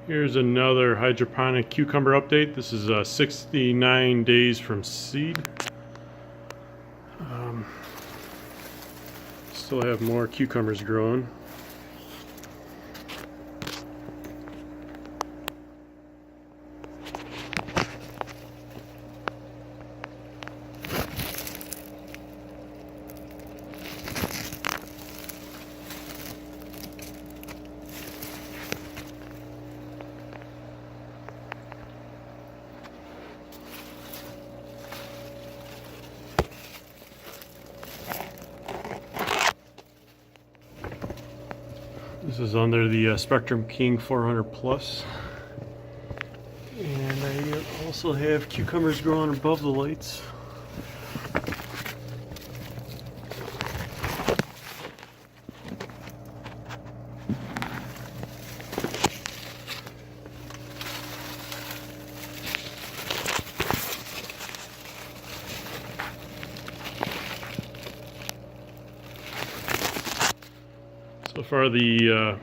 Here's another hydroponic cucumber update. This is 69 days from seed. Still have more cucumbers growing. This is under the Spectrum King 400 Plus, and I also have cucumbers growing above the lights. So far the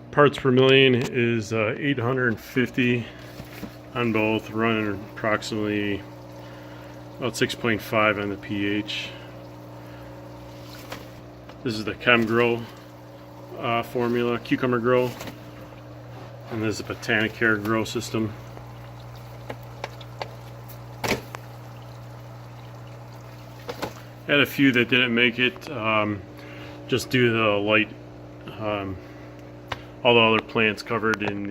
parts per million is 850 on both, running approximately about 6.5 on the pH. This is the Chem-Gro formula, Cucumber Grow, and this is the Botanicare grow system. Had a few that didn't make it just due to the light. All the other plants covered in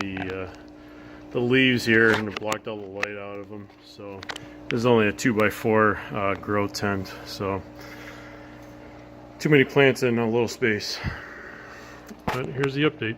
the leaves here, and it blocked all the light out of them. So this is only a 2x4 grow tent, so too many plants in a little space. But here's the update.